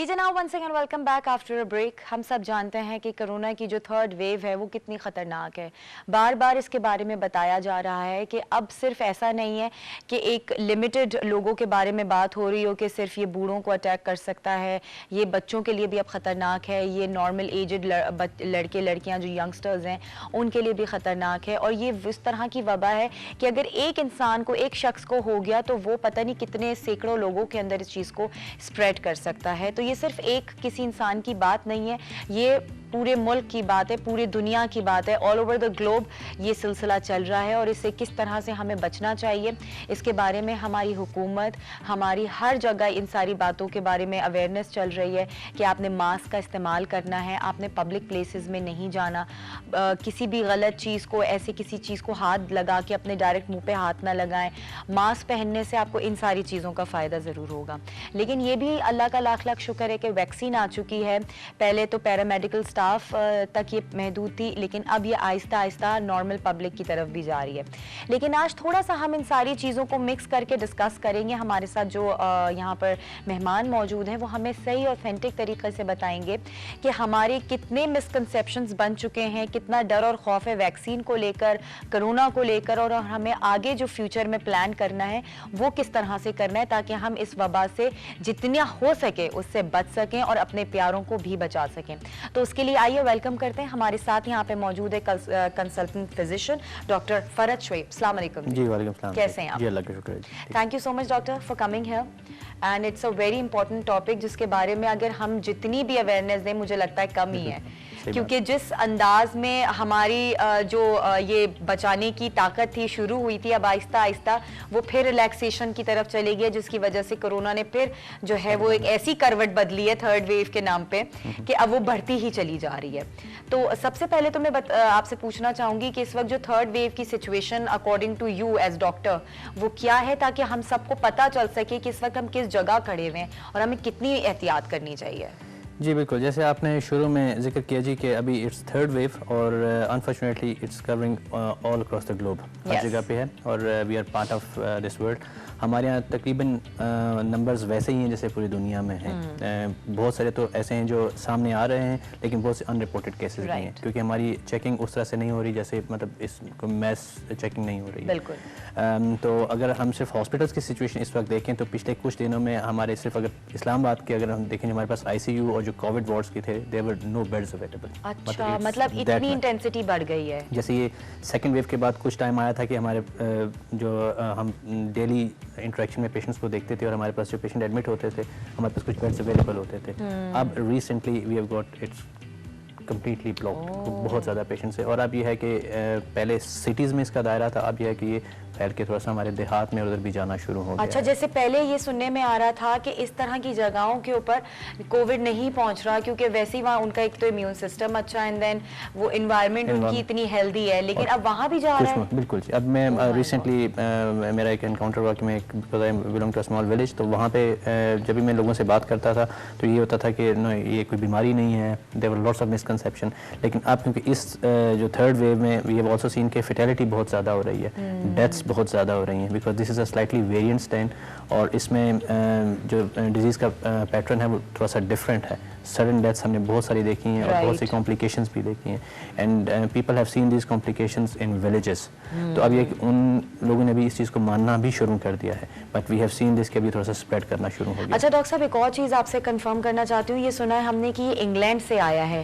लीजिए now once again welcome back after a break. हम सब जानते हैं कि कोरोना की जो थर्ड वेव है वो कितनी ख़तरनाक है। बार बार इसके बारे में बताया जा रहा है कि अब सिर्फ ऐसा नहीं है कि एक लिमिटेड लोगों के बारे में बात हो रही हो कि सिर्फ ये बूढ़ों को अटैक कर सकता है, ये बच्चों के लिए भी अब ख़तरनाक है, ये नॉर्मल एजड लड़के लड़कियाँ जो यंगस्टर्स हैं उनके लिए भी ख़तरनाक है। और ये इस तरह की वबा है कि अगर एक इंसान को, एक शख्स को हो गया तो वो पता नहीं कितने सैकड़ों लोगों के अंदर इस चीज़ को स्प्रेड कर सकता है। तो ये सिर्फ एक किसी इंसान की बात नहीं है, ये पूरे मुल्क की बात है, पूरी दुनिया की बात है। ऑल ओवर द ग्लोब ये सिलसिला चल रहा है और इससे किस तरह से हमें बचना चाहिए इसके बारे में हमारी हुकूमत, हमारी हर जगह इन सारी बातों के बारे में अवेयरनेस चल रही है कि आपने मास्क का इस्तेमाल करना है, आपने पब्लिक प्लेसेस में नहीं जाना, किसी भी गलत चीज़ को, ऐसे किसी चीज़ को हाथ लगा के अपने डायरेक्ट मुंह पे हाथ ना लगाएं। मास्क पहनने से आपको इन सारी चीज़ों का फ़ायदा ज़रूर होगा। लेकिन ये भी अल्लाह का लाख लाख शुक्र है कि वैक्सीन आ चुकी है। पहले तो पैरामेडिकल स्टाफ तक ये महदूद थी, लेकिन अब ये आहिस्ता आहिस्ता नॉर्मल पब्लिक की तरफ भी जा रही है। लेकिन आज थोड़ा सा हम इन सारी चीज़ों को मिक्स करके डिस्कस करेंगे। हमारे साथ जो यहाँ पर मेहमान मौजूद हैं वो हमें सही ऑथेंटिक तरीके से बताएंगे कि हमारे कितने मिसकंसेप्शंस बन चुके हैं, कितना डर और खौफ है वैक्सीन को लेकर, कोरोना को लेकर, और हमें आगे जो फ्यूचर में प्लान करना है वो किस तरह से करना है ताकि हम इस वबा से जितना हो सके उससे बच सकें और अपने प्यारों को भी बचा सकें। तो उसके लिए आइए वेलकम करते हैं, हमारे साथ यहाँ पे मौजूद है consultant physician doctor Farhat Shoaib. अस्सलाम वालेकुम जी। वालेकुम सलाम। कैसे हैं आप? जी अल्लाह का शुक्र है। Thank you so much doctor for coming here and it's a very important topic जिसके बारे में अगर हम जितनी भी अवेयरनेस दें मुझे लगता है कम ही है, क्योंकि जिस अंदाज में हमारी जो ये बचाने की ताकत थी शुरू हुई थी, अब आहिस्ता आहिस्ता वो फिर रिलैक्सेशन की तरफ चली गई, जिसकी वजह से कोरोना ने फिर जो है वो एक ऐसी करवट बदली है थर्ड वेव के नाम पे कि अब वो बढ़ती ही चली जा रही है। तो सबसे पहले तो मैं आपसे पूछना चाहूंगी कि इस वक्त जो थर्ड वेव की situation according to you as doctor वो क्या है, ताकि हम सबको पता चल सके कि इस वक्त हम किस जगह खड़े हुए हैं और हमें कितनी एहतियात करनी चाहिए। जी बिल्कुल, जैसे आपने शुरू में जिक्र किया जी कि अभी इट्स थर्ड वेव और unfortunately it's covering all across the globe, हर जगह पे है और we are part of this world. हमारे यहाँ तकरीबन नंबर्स वैसे ही हैं जैसे पूरी दुनिया में हैं। बहुत सारे तो ऐसे हैं जो सामने आ रहे हैं, लेकिन बहुत से अनरिपोर्टेड केसेस भी हैं, क्योंकि हमारी चेकिंग उस तरह से नहीं हो रही जैसे मतलब इस मैस चेकिंग नहीं हो रही है। बिल्कुल। तो अगर हम सिर्फ हॉस्पिटल्स की सिचुएशन इस वक्त देखें तो पिछले कुछ दिनों में हमारे सिर्फ अगर इस्लामाबाद के अगर हम देखें हमारे पास ICU और जो कोविड वार्ड्स की थे there were no beds available. अच्छा, मतलब इतनी इंटेंसिटी बढ़ गई है। जैसे ये सेकंड वेव के बाद कुछ टाइम आया था कि हमारे जो हम डेली इंटरेक्शन में पेशेंट्स को देखते थे और हमारे पास जो पेशेंट एडमिट होते थे हमारे पास कुछ बेड्स अवेलेबल होते थे। अब recently we have got it's completely blocked, बहुत ज़्यादा पेशेंट्स है। और अब यह है कि पहले सिटीज़ में इसका दायरा था, अब यह है कि ये फैल के थोड़ा सा हमारे देहात में उधर भी जाना शुरू हो गया। अच्छा, जैसे पहले ये सुनने में आ रहा था कि इस तरह की जगहों के ऊपर कोविड नहीं पहुंच रहा क्योंकि वैसे ही वहाँ उनका एक तो इम्यून सिस्टम अच्छा है एंड देन वो एनवायरनमेंट उनकी इतनी हेल्दी है, लेकिन अब वहाँ भी जा रहा है। बिल्कुल जी। अब मैं रिसेंटली मेरा एक एनकाउंटर हुआ कि मैं बिलोंग टू स्मॉल विलेज, तो वहाँ पे जब भी मैं लोगों से बात करता था तो ये होता था कि ये कोई बीमारी नहीं है, there were lots of misconception. लेकिन अब क्योंकि इस जो थर्ड वेव में वी हैव आल्सो सीन के फैटेलिटी बहुत ज़्यादा हो रही है, डेथ्स बहुत ज़्यादा हो रही हैं, because this is a slightly variant strain और इसमें जो डिजीज़ का पैटर्न है वो थोड़ा सा डिफरेंट है। सडन डेथ्स हमने बहुत सारी देखी हैं और बहुत सी कॉम्प्लिकेशंस भी देखी हैं and people have seen this complications in villages. तो अब ये उन लोगों ने भी इस चीज़ को मानना भी शुरू कर दिया है, but we have seen this के अभी थोड़ा सा स्प्रेड करना शुरू हो गया। अच्छा डॉक्टर साहब, एक और चीज़ आपसे कंफर्म करना चाहती हूँ, ये सुना है हमने कि ये इंग्लैंड से आया है,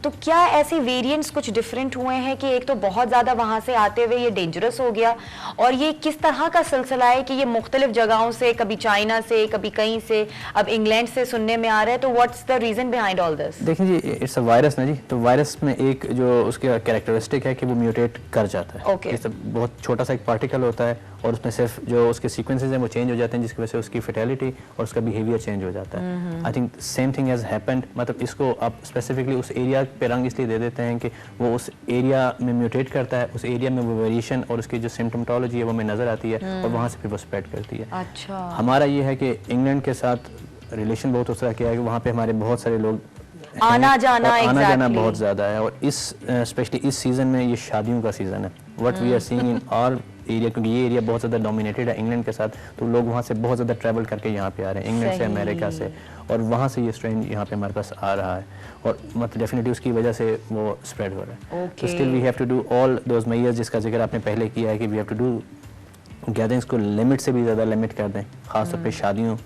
तो क्या ऐसे वेरिएंट्स कुछ डिफरेंट हुए हैं कि एक तो बहुत ज़्यादा वहाँ से आते हुए ये डेंजरस हो गया, और ये किस तरह का सिलसिला है कि ये मुख्तलिफ जगहों से, कभी चाइना से, कभी कहीं से, अब इंग्लैंड से सुनने में आ रहा है, तो what's the reason behind all this? देखिए जी, इट्स अ वायरस ना जी, तो वायरस में एक जो उसका कैरेक्टरिस्टिक है कि वो म्यूटेट कर जाता है। Okay. बहुत छोटा सा एक पार्टिकल होता है और उसमें सिर्फ जो उसके सीक्वेंसेस हैं वो चेंज हो जाते हैं, जिसकी वजह से उसकी फैटेलिटी और उसका बिहेवियर चेंज हो जाता है। I think same thing has happened, मतलब इसको आप स्पेसिफिकली उस एरिया पे रंग इसलिए दे देते हैं कि वो उस एरिया में म्यूटेट करता है, उस एरिया में वो वेरिएशन और उसकी जो सिम्टोमोलॉजी है वो हमें नजर आती है और वहाँ से फिर वो स्प्रेड करती है। अच्छा, हमारा ये है कि इंग्लैंड के साथ रिलेशन बहुत उस तरह किया है कि वहाँ पे हमारे बहुत सारे लोग आना जाना बहुत ज़्यादा है और इस स्पेशली इस सीज़न में ये शादियों का सीज़न है। What we are seeing in our area, क्योंकि ये एरिया बहुत ज़्यादा डोमिनेटेड है इंग्लैंड के साथ, तो लोग वहाँ से बहुत ज़्यादा ट्रैवल करके यहाँ पे आ रहे हैं, इंग्लैंड से, अमेरिका से, और वहाँ से ये स्ट्रेन यहाँ पे हमारे पास आ रहा है और मतलब डेफिनेटली उसकी वजह से वो स्प्रेड हो रहा है। तो still we have to do all those measures जिसका जिक्र आपने पहले किया है कि we have to do gatherings को लिमिट से भी ज़्यादा लिमिट कर दें, ख़ासतौर पे शादियों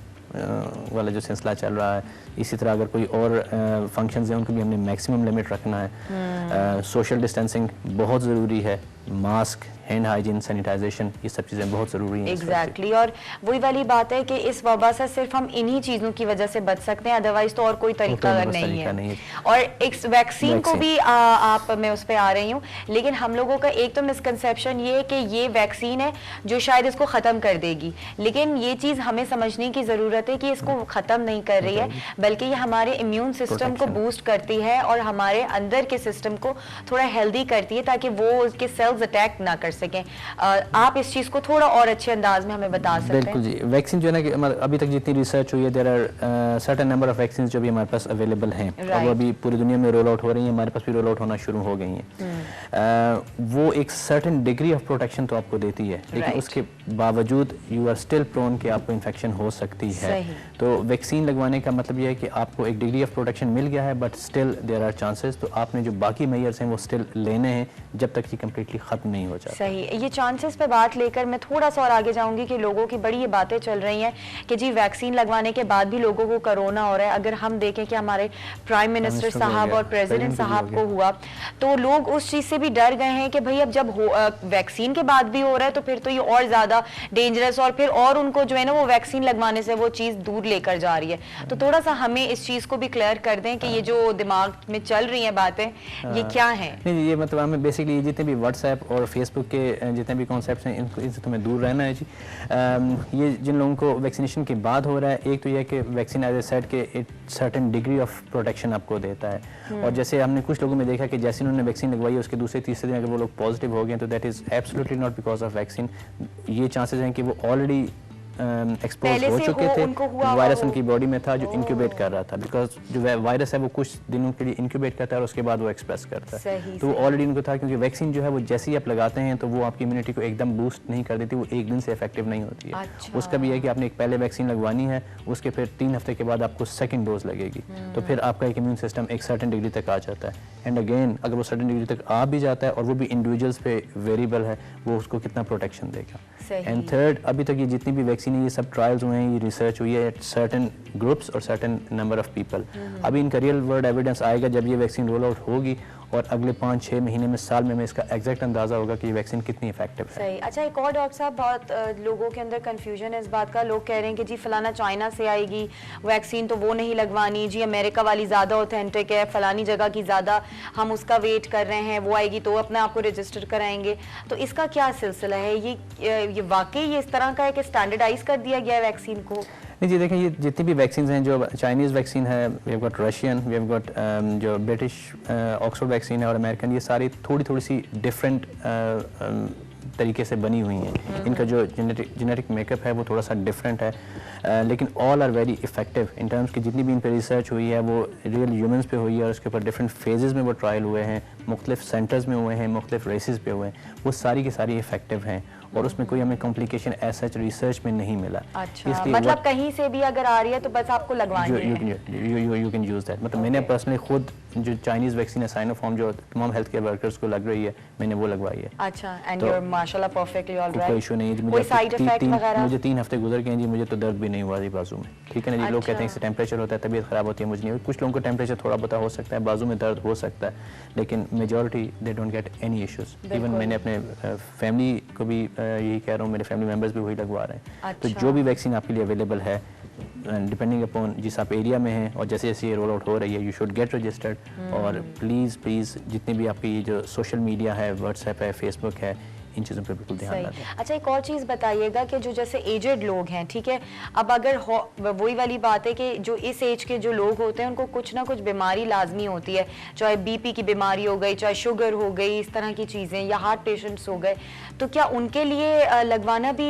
वाला जो सिलसिला चल रहा है। इसी तरह अगर कोई और फंक्शंस हैं उनको भी हमने मैक्सिमम लिमिट रखना है। सोशल डिस्टेंसिंग बहुत ज़रूरी है, मास्क, हैंड हाइजीन, सैनिटाइजेशन, ये सब चीज़ें बहुत ज़रूरी हैं। एग्जैक्टली और वही वाली बात है कि इस वबा से सिर्फ हम इन्हीं चीज़ों की वजह से बच सकते हैं, अदरवाइज तो और कोई तरीका नहीं है। और एक वैक्सीन को भी मैं उस पर आ रही हूँ, लेकिन हम लोगों का एक तो मिसकंसेप्शन ये है कि ये वैक्सीन है जो शायद इसको ख़त्म कर देगी, लेकिन ये चीज़ हमें समझने की ज़रूरत है कि इसको ख़त्म नहीं कर रही है, बल्कि ये हमारे इम्यून सिस्टम को बूस्ट करती है और हमारे अंदर के सिस्टम को थोड़ा हेल्दी करती है ताकि वो उसके सेल्स अटैक ना कर सकें। आप इस चीज़ को थोड़ा और अच्छे अंदाज में हमें बता सकते हैं? बिल्कुल जी, वैक्सीन जो है ना कि अभी तक जितनी रिसर्च हुई है, there are certain number of vaccine जो भी हमारे पास अवेलेबल हैं और वो अभी पूरी दुनिया में रोल आउट हो रही हैं, हमारे पास भी रोल आउट होना शुरू हो गई हैं। वो एक सर्टेन डिग्री ऑफ प्रोटेक्शन तो आपको देती है, लेकिन उसके बावजूद यू आर स्टिल प्रोन कि आपको इन्फेक्शन हो सकती है। तो वैक्सीन लगवाने का मतलब ये है कि आपको एक डिग्री ऑफ प्रोटेक्शन मिल गया है, but still there are chances, तो आपने जो बाकी मेजर्स हैं वो स्टिल लेने हैं जब तक ये कम्प्लीटली ख़त्म नहीं हो जाता। सही, ये चांसेस पे बात लेकर मैं थोड़ा सा और आगे जाऊंगी कि लोगों की बड़ी ये बातें चल रही हैं कि जी वैक्सीन लगवाने के बाद भी लोगों को कोरोना हो रहा है। अगर हम देखें कि हमारे प्राइम मिनिस्टर साहब और प्रेसिडेंट साहब को हुआ तो लोग उस चीज़ से भी डर गए हैं कि भाई अब जब वैक्सीन के बाद भी हो रहा है तो फिर तो ये और ज़्यादा डेंजरस और फिर और उनको जो है ना वो वैक्सीन लगवाने से वो चीज़ दूर लेकर जा रही है। तो थोड़ा सा हमें इस चीज़ को भी क्लियर कर दें कि ये जो दिमाग में चल रही हैं बातें ये क्या है? नहीं, ये मतलब हमें बेसिकली जितने भी व्हाट्सएप और फेसबुक के जितने भी कॉन्सेप्ट्स हैं इनसे तुम्हें दूर रहना है जी। ये जिन लोगों को वैक्सीनेशन के बाद हो रहा है, एक तो यह कि वैक्सीन एज ए सेट के एक सर्टेन डिग्री ऑफ प्रोटेक्शन आपको देता है, और जैसे हमने कुछ लोगों में देखा कि जैसे उन्होंने वैक्सीन लगवाई है उसके दूसरे तीसरे दिन अगर वो लोग पॉजिटिव हो गए तो that is absolutely not because of vaccine. ये चांसेस हैं कि वो ऑलरेडी एक्सपोज हो चुके थे, वायरस उनकी बॉडी में था जो इंक्यूबेट कर रहा था, बिकॉज जो वायरस है वो कुछ दिनों के लिए इंक्यूबेट करता है और उसके बाद वो एक्सप्रेस करता है, तो वो ऑलरेडी उनको था। क्योंकि वैक्सीन जो है वो जैसे ही आप लगाते हैं तो वो आपकी इम्यूनिटी को एकदम बूस्ट नहीं कर देती, वो एक दिन से इफेक्टिव नहीं होती है। अच्छा। उसका भी है कि आपने एक पहले वैक्सीन लगवानी है, उसके फिर 3 हफ्ते के बाद आपको सेकेंड डोज लगेगी, तो फिर आपका एक इम्यून सिस्टम एक सर्टेन डिग्री तक आ जाता है। एंड अगेन अगर वो सर्टेन डिग्री तक आ भी जाता है और वो भी इंडिविजुअल्स पे वेरिएबल है वो उसको कितना प्रोटेक्शन देगा। एंड थर्ड, अभी तक ये जितनी भी वैक्सीन है ये सब ट्रायल्स हुए हैं, ये रिसर्च हुई है एट सर्टेन ग्रुप्स और सर्टेन नंबर ऑफ पीपल। अभी इनका रियल वर्ल्ड एविडेंस आएगा जब ये वैक्सीन रोल आउट होगी और अगले 5-6 महीने में, साल में इसका एग्जैक्ट अंदाजा होगा कि ये वैक्सीन कितनी इफेक्टिव है। सही। अच्छा, एक और डॉक्टर साहब, बहुत लोगों के अंदर कंफ्यूजन है इस बात का, लोग कह रहे हैं कि जी फलाना चाइना से आएगी वैक्सीन तो वो नहीं लगवानी, जी अमेरिका वाली ज़्यादा ऑथेंटिक है, फलानी जगह की ज़्यादा हम उसका वेट कर रहे हैं, वो आएगी तो अपने आप को रजिस्टर कराएंगे, तो इसका क्या सिलसिला है? ये वाकई ये इस तरह का है कि स्टैंडर्डाइज कर दिया गया है वैक्सीन को? नहीं जी, देखें ये जितनी भी वैक्सीन हैं, जो चाइनीज़ वैक्सीन है, we have got Russian, we have got जो ब्रिटिश ऑक्सफोर्ड वैक्सीन है और अमेरिकन, ये सारी थोड़ी थोड़ी सी डिफरेंट तरीके से बनी हुई हैं। इनका जो जेनेटिक मेकअप है वो थोड़ा सा डिफरेंट है, लेकिन all are very effective in terms की जितनी भी इन पर रिसर्च हुई है वो रियल ह्यूमंस पे हुई है और उसके ऊपर डिफरेंट फेजेस में वो ट्रायल हुए हैं, मुख्तलिफ सेंटर्स में हुए हैं, मुख्तलिफ रेसेस पे हुए हैं, वो सारी की सारी इफेक्टिव हैं और उसमें कोई हमें कॉम्प्लिकेशन ऐसा रिसर्च में नहीं मिला। अच्छा, मतलब कहीं से भी अगर आ रही है तो बस आपको लगवानी है। You can use that. मतलब मैंने पर्सनली खुद जो चाइनीज वैक्सीन है साइनोफार्म जो तमाम हेल्थ केयर वर्कर्स को लग रही है, मैंने वो लगवाई है। अच्छा, एंड यू आर माशाल्लाह परफेक्टली ऑलराइट, कोई इशू नहीं है। कोई साइड इफेक्ट वगैरह? मुझे 3 हफ्ते गुजर गए जी, मुझे तो दर्द भी नहीं हुआ जी बाजू में, ठीक है ना जी। लोग कहते हैं इससे टेम्परेचर होता है, तबीयत खराब होती है, मुझे नहीं। कुछ लोगों को टेम्परेचर थोड़ा बहुत हो सकता है, बाजू में दर्द हो सकता है, लेकिन majority they don't get any issues. Even मैंने अपने फैमिली को भी यही कह रहा हूँ, मेरे फैमिली मेम्बर्स भी वही लगवा रहे हैं। तो जो भी वैक्सीन आपके लिए अवेलेबल है, डिपेंडिंग अपॉन जिस आप एरिया में हैं और जैसे जैसे ये रोल आउट हो रही है, यू शुड गेट रजिस्टर्ड। और प्लीज़ जितने भी आपकी जो सोशल मीडिया है, व्हाट्सएप है, फेसबुक है, इन चीज़ों पर बिल्कुल ध्यान रखें। अच्छा, एक और चीज़ बताइएगा कि जो जैसे एजेड लोग हैं, ठीक है, अब अगर वही वाली बात है कि जो इस एज के जो लोग होते हैं उनको कुछ ना कुछ बीमारी लाजमी होती है, चाहे बीपी की बीमारी हो गई, चाहे शुगर हो गई, इस तरह की चीज़ें, या हार्ट पेशेंट्स हो गए, तो क्या उनके लिए लगवाना भी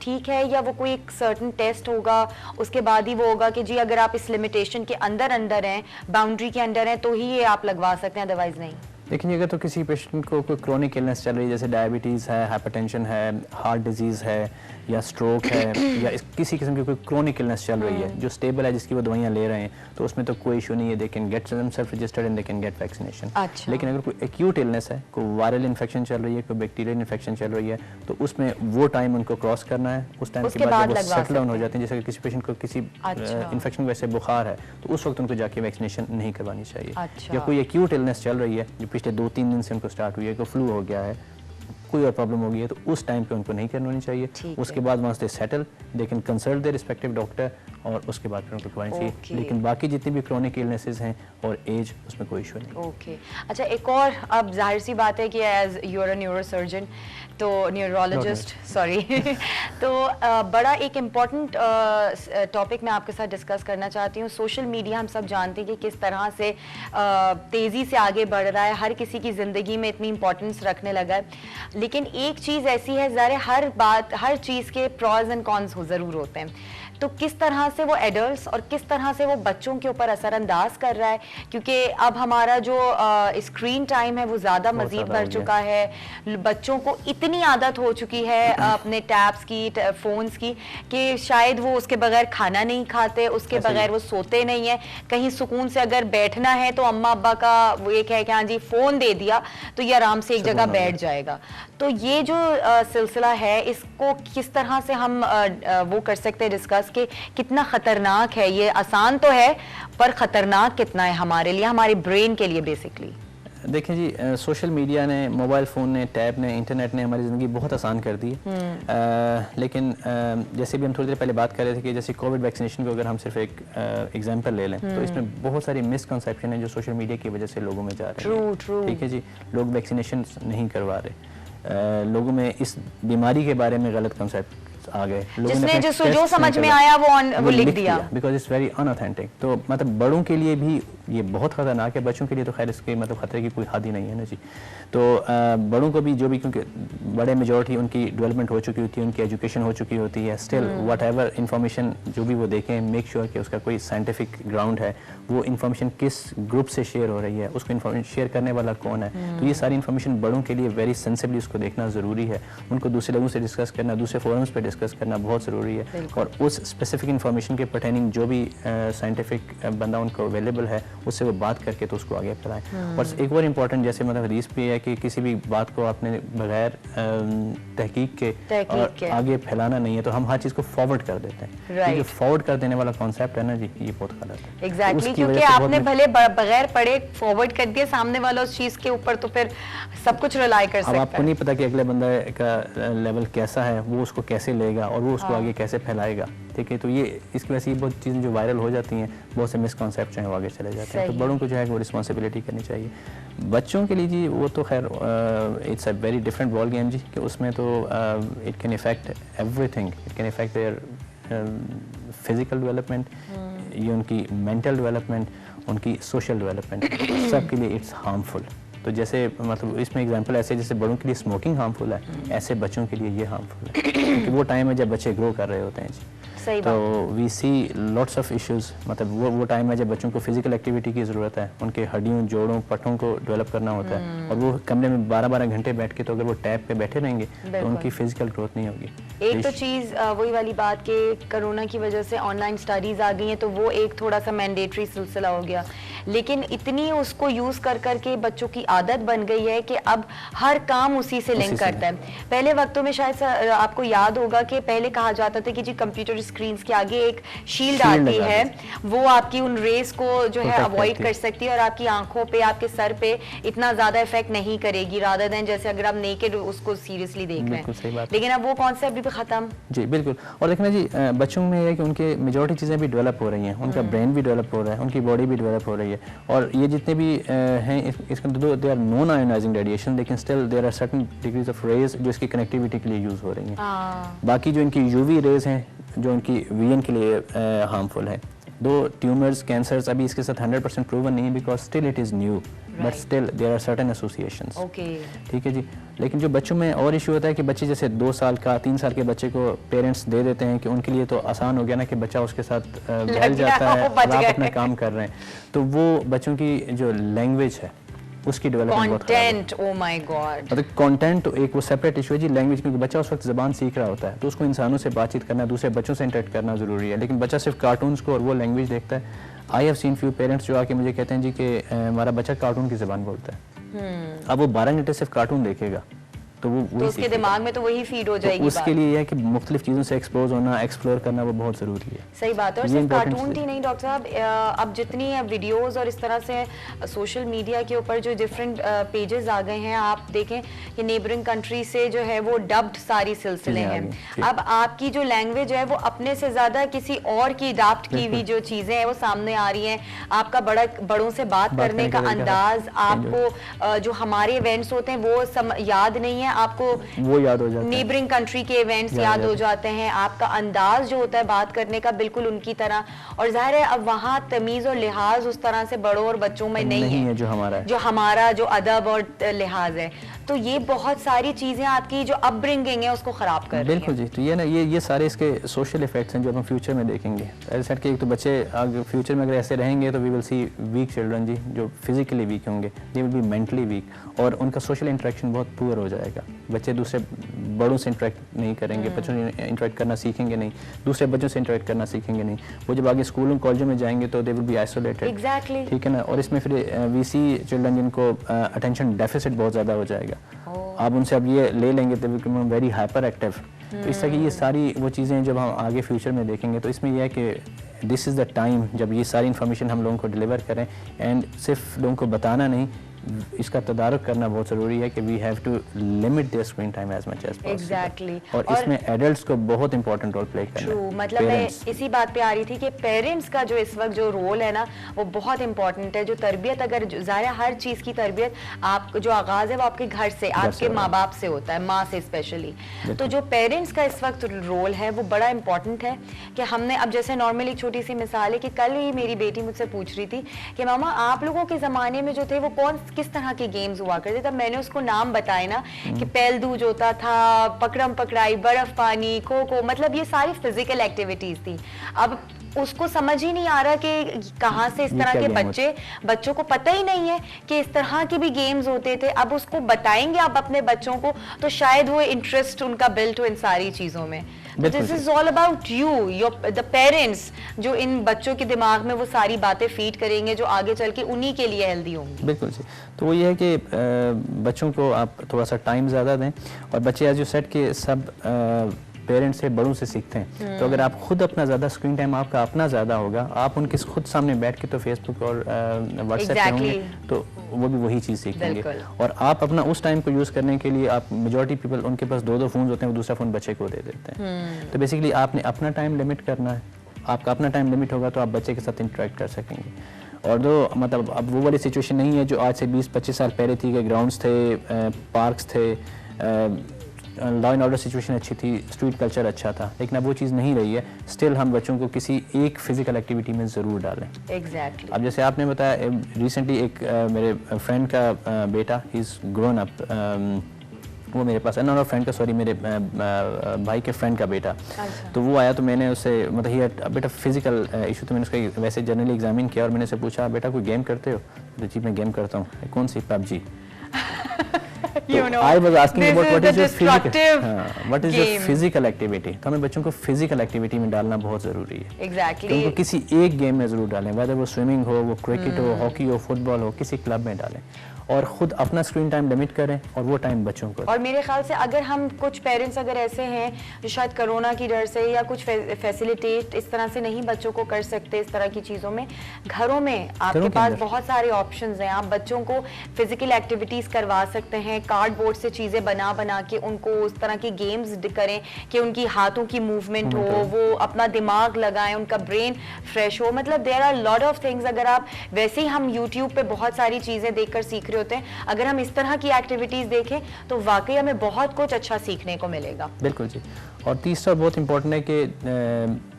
ठीक है, या वो कोई एक सर्टन टेस्ट होगा उसके बाद ही वो होगा कि जी अगर आप इस लिमिटेशन के अंदर हैं, बाउंड्री के अंदर हैं, तो ही ये आप लगवा सकते हैं, अदरवाइज नहीं? देखिए अगर तो किसी पेशेंट को कोई क्रोनिक इलनेस चल रही है, जैसे डायबिटीज़ है, हाइपरटेंशन है, हार्ट डिजीज़ है या स्ट्रोक है या किसी किस्म की कोई क्रोनिक इलनेस चल रही है जो स्टेबल है, जिसकी वो दवाइयाँ ले रहे हैं, तो उसमें तो कोई इशू नहीं है, they can get self registered and they can get vaccination. लेकिन अगर कोई एक्यूट इलनेस है, कोई वायरल इन्फेक्शन चल रही है, कोई बैक्टीरियल इन्फेक्शन चल रही है, तो उसमें वो टाइम उनको क्रॉस करना है। उस टाइम के बाद जब वो सेटल डाउन हो जाते हैं, जैसे किसी पेशेंट को किसी इन्फेक्शन की वजह से बुखार है, तो उस वक्त उनको जाके वैक्सीनेशन नहीं करवानी चाहिए। या कोई एक्यूट इलनेस चल रही है जो पिछले 2-3 दिन से उनको स्टार्ट हुई है, कोई फ्लू हो गया है, कोई और प्रॉब्लम हो गई है, तो उस टाइम पे उनको नहीं करवानी चाहिए। उसके बाद once they settle they can consult their respective doctor और उसके बाद फिर उनको करवानी चाहिए। लेकिन बाकी जितनी भी क्रोनिक इलनेसेस हैं और एज, उसमें कोई इशू नहीं। ओके अच्छा, एक और अब जाहिर सी बात है कि as you are a neurosurgeon, तो न्यूरोलॉजिस्ट सॉरी तो बड़ा एक इम्पॉर्टेंट टॉपिक मैं आपके साथ डिस्कस करना चाहती हूँ। सोशल मीडिया हम सब जानते हैं कि किस तरह से तेज़ी से आगे बढ़ रहा है, हर किसी की ज़िंदगी में इतनी इंपॉर्टेंस रखने लगा है। लेकिन एक चीज़ ऐसी है, ज़ाहिर हर चीज़ के प्रॉज एंड कॉन्स ज़रूर होते हैं, तो किस तरह से वो एडल्ट्स और किस तरह से वो बच्चों के ऊपर असरअंदाज कर रहा है, क्योंकि अब हमारा जो स्क्रीन टाइम है वो ज़्यादा मज़ीद बढ़ चुका है। बच्चों को इतनी आदत हो चुकी है अपने टैब्स की, फ़ोन्स की, कि शायद वो उसके बगैर खाना नहीं खाते, उसके बगैर वो सोते नहीं है। कहीं सुकून से अगर बैठना है तो अम्मा अब्बा का वो एक है कि हाँ जी फ़ोन दे दिया तो ये आराम से एक जगह बैठ जाएगा। तो ये जो सिलसिला है, इसको किस तरह से हम वो कर सकते हैं डिस्कस कि कितना ख़तरनाक है ये? आसान तो है पर ख़तरनाक कितना है हमारे लिए, हमारे ब्रेन के लिए बेसिकली। देखें जी, सोशल मीडिया ने, मोबाइल फ़ोन ने, टैब ने, इंटरनेट ने हमारी ज़िंदगी बहुत आसान कर दी है। लेकिन जैसे भी हम थोड़ी देर पहले बात कर रहे थे कि जैसे कोविड वैक्सीनेशन को अगर हम सिर्फ एक एग्जांपल ले लें, तो इसमें बहुत सारी मिसकंसेप्शन है जो सोशल मीडिया की वजह से लोगों में जा रहे हैं। ठीक है जी, लोग वैक्सीनेशन नहीं करवा रहे, लोगों में इस बीमारी के बारे में गलत कंसेप्ट आ गए, जिसने जो समझ में आया वो लिख दिया, बिकॉज इट्स वेरी अनऑथेंटिक। तो मतलब बड़ों के लिए भी ये बहुत खतरनाक है, बच्चों के लिए तो खैर इसके मतलब खतरे की कोई हद ही नहीं है ना जी। तो बड़ों को भी जो भी, क्योंकि बड़े मेजॉरिटी उनकी डेवलपमेंट हो चुकी होती है, उनकी एजुकेशन हो चुकी होती है, स्टिल वट एवर इंफॉर्मेशन जो भी वो देखें, मेक श्योर कि उसका कोई साइंटिफिक ग्राउंड है, वो इन्फॉर्मेशन किस ग्रुप से शेयर हो रही है, उसको इन्फॉर्मेशन शेयर करने वाला कौन है। तो ये सारी इन्फॉर्मेशन बड़ों के लिए वेरी सेंसिबली उसको देखना ज़रूरी है, उनको दूसरे लोगों से डिस्कस करना, दूसरे फोरम्स पर डिस्कस करना बहुत ज़रूरी है, और उस स्पेसिफिक इन्फॉर्मेशन के पर्टेनिंग जो भी साइंटिफिक बंदा उनको अवेलेबल है उससे वो बात करके तो उसको आगे फैलाएं। और एक और इम्पॉर्टेंट, जैसे मतलब हदीस भी है कि किसी भी बात को आपने बगैर तहकीक के और आगे फैलाना नहीं है, तो हम हर चीज़ को फॉरवर्ड कर देते हैं। क्योंकि फॉरवर्ड कर देने वाला कॉन्सेप्ट है ना जी, ये बहुत गलत है। एग्जैक्टली, क्योंकि आपने भले बगैर पढ़े फॉरवर्ड कर दिया, सामने वाला उस चीज़ के ऊपर तो फिर सब कुछ रिलाई कर सकता है। अब आपको नहीं पता कि अगले बंदा का लेवल कैसा है, वो उसको कैसे लेगा और वो उसको आगे कैसे फैलाएगा। ठीक है, तो ये इसकी वजह से ये बहुत चीज़ें जो वायरल हो जाती हैं, बहुत से मिसकॉन्सेप्ट जो हैं वो आगे चले जाते हैं। तो बड़ों को जो है वो रिस्पॉन्सिबिलिटी करनी चाहिए। बच्चों के लिए जी वो तो खैर it's a very different ball game जी, कि उसमें तो it can affect everything, it can affect their physical development, ये उनकी मेंटल डेवलपमेंट, उनकी सोशल डेवलपमेंट, सब के लिए इट्स हार्मफुल। तो जैसे मतलब इसमें एग्जांपल ऐसे, जैसे बड़ों के लिए स्मोकिंग हार्मफुल है, ऐसे बच्चों के लिए ये हार्मफुल है, क्योंकि वो टाइम है जब बच्चे ग्रो कर रहे होते हैं जी। तो we see lots of issues, मतलब वो टाइम है जब बच्चों को फिजिकल एक्टिविटी की ज़रूरत है, उनके हड्डियों, जोड़ों, पट्टों को डेवलप करना होता है, और वो कमरे में 12-12 घंटे बैठ के तो अगर वो टैब पे बैठे रहेंगे तो उनकी फिजिकल ग्रोथ नहीं होगी। एक तो चीज़ वही वाली बात कि कोरोना की वजह से ऑनलाइन स्टडीज़ आ गई हैं, तो वो एक थोड़ा सा मैंडेटरी सिलसिला हो गया, लेकिन इतनी उसको यूज़ कर करके बच्चों की आदत बन गई है कि अब हर काम उसी से लिंक करता है। पहले वक्तों में शायद आपको याद होगा कि पहले कहा जाता था कि जी कंप्यूटर स्क्रीन्स के आगे एक शील्ड आती है, वो आपकी उन रेस को जो है अवॉइड कर सकती है और आपकी आंखों पे, आपके सर पे इतना ज्यादा इफेक्ट नहीं करेगी, रादर देन जैसे अगर आप नेकेड उसको सीरियसली देख रहे हैं। लेकिन अब वो कॉन्सेप्ट भी खत्म जी। बिल्कुल, और देखना जी बच्चों में है कि उनके मेजॉरिटी चीज़ें भी डेवलप हो रही हैं, उनका ब्रेन भी डेवलप हो रहा है, उनकी बॉडी भी डेवलप हो रही है, और ये जितने भी हैं इसके they are non ionizing radiation, लेकिन still there are certain degrees of rays जो इसकी कनेक्टिविटी के लिए यूज़ हो रही हैं। बाकी जो इनकी यूवी रेज हैं जो उनकी विजन के लिए हार्मफुल है। दो ट्यूमर्स, कैंसर्स अभी इसके साथ 100% प्रूवन नहीं है, because still it is new, but still there are certain associations. ठीक है जी, लेकिन जो बच्चों में और इशू होता है कि बच्चे जैसे 2 साल का, 3 साल के बच्चे को पेरेंट्स दे देते हैं कि उनके लिए तो आसान हो गया ना कि बच्चा उसके साथ बैठ जाता है और आप अपना काम कर रहे हैं, तो वो बच्चों की जो लैंग्वेज है उसकी डेवलपमेंट बहुत कंटेंट, ओ माय गॉड, मतलब कंटेंट तो एक वो सेपरेट इशू है जी, लैंग्वेज, क्योंकि बच्चा उस वक्त ज़बान सीख रहा होता है तो उसको इंसानों से बातचीत करना, दूसरे बच्चों से इंटरेक्ट करना ज़रूरी है, लेकिन बच्चा सिर्फ कार्टून्स को और वो लैंग्वेज देखता है। I have seen few parents जो आके मुझे कहते हैं जी कि हमारा बच्चा कार्टून की ज़बान बोलता है। अब वो 12 घंटे सिर्फ कार्टून देखेगा तो वो तो उसके दिमाग में तो वही फीड हो जाएगी। तो उसके लिए है कि मुख्तलिफ चीज़ों से एक्सपोज होना, एक्सप्लोर करना वो बहुत ज़रूरी है। सही बात है। और सिर्फ कार्टून ही नहीं डॉक्टर साहब, अब जितनी वीडियोस और इस तरह से सोशल मीडिया के ऊपर जो डिफरेंट पेजेस आ गए हैं, आप देखें कि नेबरिंग कंट्री से जो है वो डब्ड सारी सिलसिले हैं। अब आपकी जो लैंग्वेज है वो अपने से ज़्यादा किसी और की अडॉप्ट की हुई जो चीज़ें हैं वो सामने आ रही हैं। आपका बड़ों से बात करने का अंदाज, आपको जो हमारे इवेंट्स होते हैं वो याद नहीं है, आपको वो याद हो जाता है, नेबरिंग कंट्री के इवेंट्स याद हो जाते हैं, आपका अंदाज जो होता है बात करने का बिल्कुल उनकी तरह। और जाहिर है अब वहाँ तमीज और लिहाज उस तरह से बड़ों और बच्चों में नहीं है जो हमारा जो अदब और लिहाज है। तो ये बहुत सारी चीजें आपकी जो अपब्रिंगिंग है उसको खराब कर रही हैं। बिल्कुल जी। तो ये ना ये सारे इसके सोशल इफेक्ट्स हैं जो हम फ्यूचर में देखेंगे। ऐसे कि एक तो बच्चे अगर फ्यूचर में अगर ऐसे रहेंगे तो we will see weak children जी, जो फिजिकली वीक होंगे, they will be mentally weak, और उनका सोशल इंटरेक्शन बहुत पुअर हो जाएगा। बच्चे दूसरे बड़ों से इंटरेक्ट नहीं करेंगे, बच्चों से इंटरेक्ट करना सीखेंगे नहीं, दूसरे बच्चों से इंटरेक्ट करना सीखेंगे नहीं। वो जब आगे स्कूलों कॉलेजों में जाएंगे तो दे विल बी आइसोलेटेड। एग्जैक्टली, ठीक है ना। और इसमें फिर वी सी चिल्ड्रन जिनको अटेंशन डेफिसिट बहुत ज़्यादा हो जाएगा। आप उनसे अब ये ले लेंगे तो बिकम वेरी हाइपर एक्टिव। तो इस तरह की ये सारी वो चीज़ें जब हम आगे फ्यूचर में देखेंगे तो इसमें यह है कि दिस इज़ द टाइम जब ये सारी इन्फॉर्मेशन हम लोगों को डिलीवर करें, एंड सिर्फ लोगों को बताना नहीं, इसका तदारुक करना बहुत ज़रूरी है कि we have to limit their screen time as much as possible. Exactly. और इसमें एडल्ट्स को बहुत इंपॉर्टेंट रोल प्ले करना है। मतलब मैं इसी बात पे आ रही थी कि पेरेंट्स का जो इस वक्त जो रोल है ना वो बहुत इंपॉर्टेंट है। जो तरबियत, अगर ज़ाहिर हर चीज़ की तरबियत आप जो आगाज़ है वो आपके घर से, आपके माँ बाप से होता है, माँ से स्पेशली। तो जो पेरेंट्स का इस वक्त रोल है वो बड़ा इंपॉर्टेंट है कि हमने अब जैसे नॉर्मली एक छोटी सी मिसाल है कि कल ही मेरी बेटी मुझसे पूछ रही थी कि मामा आप लोगों के ज़माने में जो थे वो किस तरह के गेम्स हुआ करते। तब मैंने उसको नाम बताए ना कि पैलदूज होता था, पकड़म पकड़ाई, बर्फ पानी, खो खो, मतलब ये सारी फिजिकल एक्टिविटीज थी। अब उसको समझ ही नहीं आ रहा कि कहाँ से इस तरह के बच्चों को पता ही नहीं है कि इस तरह के भी गेम्स होते थे। अब उसको बताएंगे आप अपने बच्चों को तो शायद वो इंटरेस्ट उनका बिल्ट हो इन सारी चीजों में। This is all about you, the parents, जो इन बच्चों के दिमाग में वो सारी बातें फीड करेंगे जो आगे चल के उन्हीं के लिए हेल्दी होंगी। बिल्कुल जी। तो वो ये है कि बच्चों को आप थोड़ा सा टाइम ज़्यादा दें, और बच्चे एज यू सेड के सब पेरेंट्स से, बड़ों से सीखते हैं। तो अगर आप खुद अपना ज़्यादा स्क्रीन टाइम आपका अपना ज़्यादा होगा, आप उनके खुद सामने बैठ के तो फेसबुक और व्हाट्सएप पे होंगे तो वो भी वही चीज़ सीखेंगे। और आप अपना उस टाइम को यूज़ करने के लिए, आप मेजॉरिटी पीपल उनके पास 2-2 फ़ोन होते हैं, वो दूसरा फ़ोन बच्चे को दे देते हैं। तो बेसिकली आपने अपना टाइम लिमिट करना है। आपका अपना टाइम लिमिट होगा तो आप बच्चे के साथ इंटरेक्ट कर सकेंगे। और जो मतलब अब वो वाली सिचुएशन नहीं है जो आज से 20-25 साल पहले थी कि ग्राउंड्स थे, पार्क्स थे, लॉ एंड ऑर्डर सिचुएशन अच्छी थी, स्ट्रीट कल्चर अच्छा था, लेकिन अब वो चीज़ नहीं रही है। स्टिल हम बच्चों को किसी एक फिजिकल एक्टिविटी में ज़रूर डालें। एग्जैक्टली। अब जैसे आपने बताया, रिसेंटली एक मेरे फ्रेंड का बेटा, ही इज़ ग्रोन अप, वो मेरे पास है, फ्रेंड का, सॉरी, मेरे भाई के फ्रेंड का बेटा। अच्छा। तो वो आया तो मैंने उससे मतलब ही बेटा फिजिकल इशू, तो मैंने उसका वैसे जनरली एग्जामिन किया और मैंने उससे पूछा बेटा कोई गेम करते हो? तो जी मैं गेम करता हूँ। कौन सी? PUBG। I was asking about what is your physical activity। तो हमें बच्चों को फिजिकल एक्टिविटी में डालना बहुत जरूरी है। Exactly। उनको किसी एक गेम में जरूर डालें, whether वो स्विमिंग हो, वो क्रिकेट हो, हॉकी हो, फुटबॉल हो, किसी क्लब में डालें, और खुद अपना स्क्रीन टाइम लिमिट करें और वो टाइम बच्चों को। और मेरे ख्याल से अगर हम कुछ पेरेंट्स अगर ऐसे हैं जो शायद कोरोना की डर से या कुछ फैसिलिटेट इस तरह से नहीं बच्चों को कर सकते इस तरह की चीज़ों में, घरों में आपके पास बहुत सारे ऑप्शंस हैं। आप बच्चों को फिजिकल एक्टिविटीज़ करवा सकते हैं, कार्डबोर्ड से चीज़ें बना के उनको उस तरह की गेम्स करें कि उनकी हाथों की मूवमेंट हो, वो अपना दिमाग लगाएं, उनका ब्रेन फ्रेश हो। मतलब there are lot of things. अगर आप वैसे ही हम यूट्यूब पे बहुत सारी चीज़ें देखकर सीख रहे होते हैं, अगर हम इस तरह की एक्टिविटीज देखें तो वाकई हमें बहुत कुछ अच्छा सीखने को मिलेगा। बिल्कुल जी। और तीसरा बहुत इंपॉर्टेंट है कि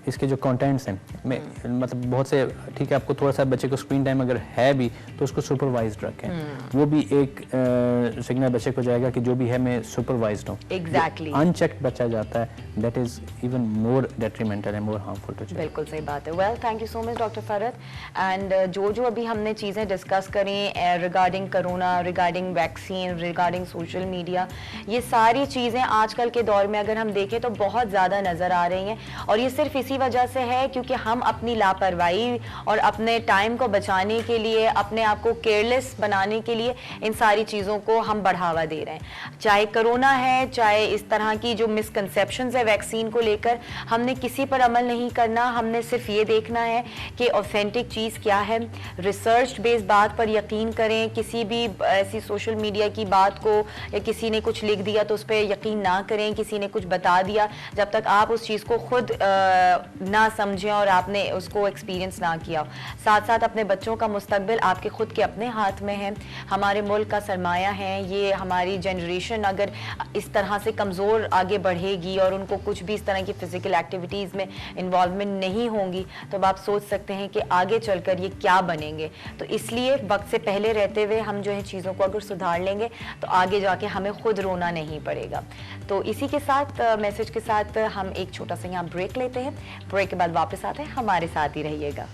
इसके जो कंटेंट्स हैं मतलब बहुत से, ठीक है आपको थोड़ा सा बच्चे को स्क्रीन टाइम अगर है भी तो उसको सुपरवाइज्ड रखें, वो भी एक सिग्नल बच्चे को जाएगा कि जो भी है मैं सुपरवाइज्ड हूँ। एग्जैक्टली अनचेक्ड बच्चा जाता है that is even more detrimental and more harmful to children. बिल्कुल सही बात है। Well thank you so much doctor Farhat. And जो अभी हमने चीज़ें डिस्कस करी regarding corona, regarding vaccine, regarding social media, ये सारी चीज़ें आजकल के दौर में अगर हम देखें तो बहुत ज़्यादा नज़र आ रही हैं, और ये सिर्फ इसी वजह से है क्योंकि हम अपनी लापरवाही और अपने टाइम को बचाने के लिए, अपने आप को केयरलेस बनाने के लिए इन सारी चीज़ों को हम बढ़ावा दे रहे हैं। चाहे कोरोना है, चाहे इस तरह की जो मिसकंसेप्शंस है वैक्सीन को लेकर, हमने किसी पर अमल नहीं करना। हमने सिर्फ ये देखना है कि ऑथेंटिक चीज़ क्या है, रिसर्च बेस्ड बात पर यकीन करें। किसी भी ऐसी सोशल मीडिया की बात को या किसी ने कुछ लिख दिया तो उस पर यकीन ना करें, किसी ने कुछ बता दिया, जब तक आप उस चीज़ को खुद ना समझें और आपने उसको एक्सपीरियंस ना किया। साथ साथ अपने बच्चों का मुस्तकबिल आपके खुद के अपने हाथ में है, हमारे मुल्क का सरमाया है। ये हमारी जनरेशन अगर इस तरह से कमज़ोर आगे बढ़ेगी और उनको कुछ भी इस तरह की फ़िज़िकल एक्टिविटीज़ में इन्वॉल्वमेंट नहीं होंगी तो अब आप सोच सकते हैं कि आगे चलकर ये क्या बनेंगे। तो इसलिए वक्त से पहले रहते हुए हम जो है चीज़ों को अगर सुधार लेंगे तो आगे जाके हमें खुद रोना नहीं पड़ेगा। तो इसी के साथ मैसेज के साथ हम एक छोटा सा यहाँ ब्रेक लेते हैं। ब्रेक के बाद वापस आते हैं, हमारे साथ ही रहिएगा।